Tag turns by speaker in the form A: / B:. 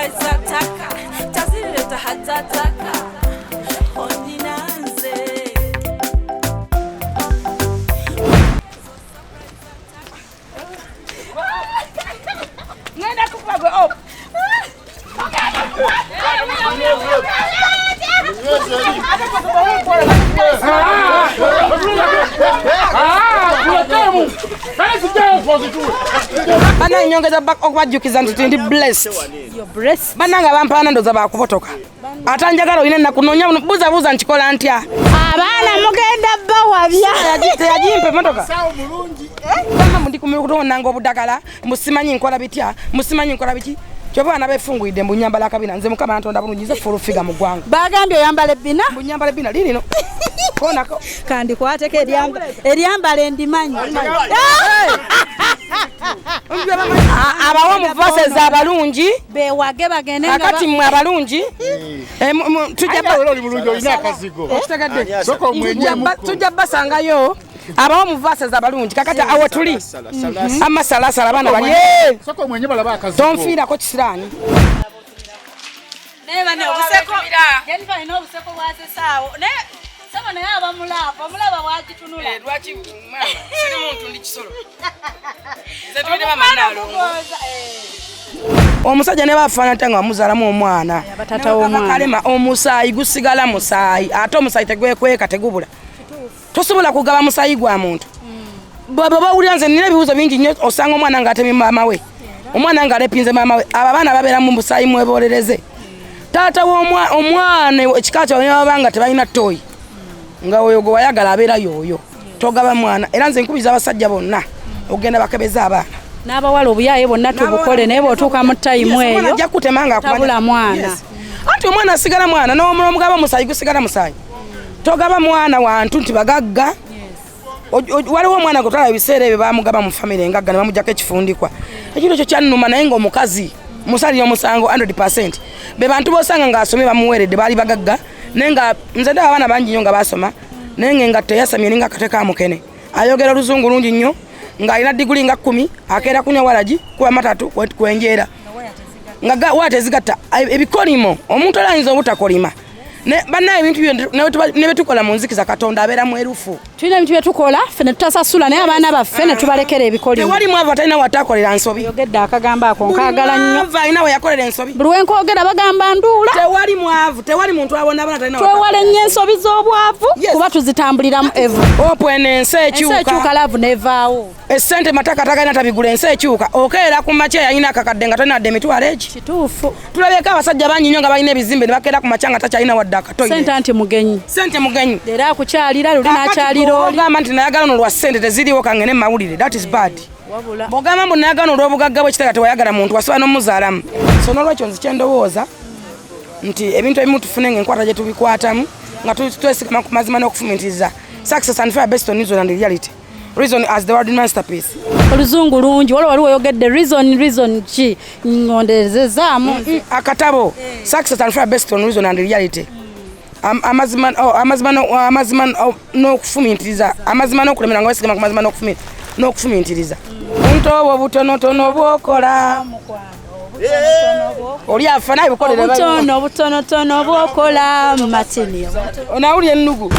A: surprise ataka tazirire tahataka ondinanze
B: ngenda kupagwe op Bana nyongeza back okwajukiza ndi blessed.
C: You're blessed.
B: Bananga bampana ndoza bakupotoka. Atanjagala ine nakunonya buza nchikola ntya.
C: Abana mugenda bawabya.
B: Yajimpe motoka. Sawo mulungi. Bana mundi kumukutona ngo budakala musimanyi nkola bitya musimanyi nkola biki. Kyobana befunguide mbunyambala kabina nze mukama antonda bulungize furufiga mu gwanga.
C: Bagambye oyambale bina.
B: Mbunyambale bina lino. Konako
C: Kandi kwateke eryambale endimanyi.
B: Abawo mu verses abalungi
C: bewage bagende nga
B: akati mu abalungi tujja
D: oli mulungi olina akazigo soko mwenye
B: tujja basangayo abawo mu verses abalungi kakati awo tuli amasalasala bana bali
D: soko mwenye balaba akazigo
B: tonfiira ko kisirani
C: neba ne obuseko Jennifer ino obuseko bwase sawo ne saba ne aba mulaba bwakitunula
B: lwaki mama siri muntu ndi kisolo zetwede mama nalo omusajja ne bafana tanga muzalamu omwana
C: batata w'omwana
B: kalema omusayi gusigala musayi ate omusayi tegwekweka tegubula tosobola kugaba musayi gwa muntu baba bawulira nze nina ebibuzo bingi nnyo osanga omwana ng'atemye mama we omwana ng'alepinze mama we abaana babeera mu musayi mwebolereze taata w'omwana ekika kyabwe babanga tebalina toyi nga oyo gwe wayagala abeera yoyo togaba mwana era nze nkubiza abasajja bonna ogenda bakebeza abaana
C: n'abawala obuyaye bonna tubukole naye bw'otuuka mu tayimu eyo
B: ajja kutemanga
C: tabula mwana
B: anti omwana asigala mwana n'omugaba musayi gusigala musayi togaba mwana wantu nti bagagga waliwo omwana gwe twala ebiseera ebyo bamugaba mu famire engagga ne bamugjako ekifundikwa ekiro ekyo kyannuma naye ng'omukazi musalira omusango 100% be bantu bosanga ng'asomye bamuweeredde baali bagagga naye nga nze ndaba abaana bangi nnyo nga basoma naye ng'engatto eyasamye ninga akateka amukene ayogera oluzungu lungi nnyo ng'alina diguli nga 10 akeera kunywa walagi kuba matatu kwenjeera nga watezigatta ebikolimo omuntu alayinza obutakolima bannaye ebintu ne betukola mu nzikiza katonda abeera mwerufu
C: tulina ebintu byetukola fene tutasasula naye abaana baffe ne tubalekera ebikolimo
B: tewali mwavu atalina watakolera nsobi
C: yogedde akagambo ako nkagala nnyo
B: alina we yakolera ensobi
C: buli wenkogera bagamba nduula
B: tewali mwavu tewali muntu abonabona atalina
C: twewale nnyo ensobi z'obwavu kuba tuzitambuliramu evu
B: opwene ensi ekyuka
C: laavu nevaawo
B: essente mataka tagalina tabigula ensi ekyuka okeera ku makya yalina akakadde nga tolinadde emitwalo egi
C: kituufu
B: tulabyeko abasajja bangi nnyo nga balina ebizimbe ne bakeera ku makya nga takyalina wadde akatoyi
C: sente anti mugenyi
B: sente mugenyi
C: era akukyalira luli n'akyalira oli
B: ogamba nti nayagala no lwa ssente teziriwo kangene mawulire that is bad bw'ogamba mbu nayagala olw'obugagga bw'ekitega tewayagala muntu wasobola n'omuzaalamu so n'olwekyo nzi kyendowooza nti ebintu ebimu tufune ng'enkwata gye tubikwatamu nga twesigama ku mazima n'okufumitiriza success and fair based on reason and reality reason as the word masterpiece
C: oluzungu lungi waliwo oyogedde reason ki ngonderezezaamu
B: akatabo success and fair based on reason and reality amazima n'okufumitiriza amazima n'okulemera nga wesigama ku mazima n'okufumitiriza omuntu obwo butonotono bwokola oli afa naye bukolere
C: obutonotono bwokola matini
B: onawulya ennugu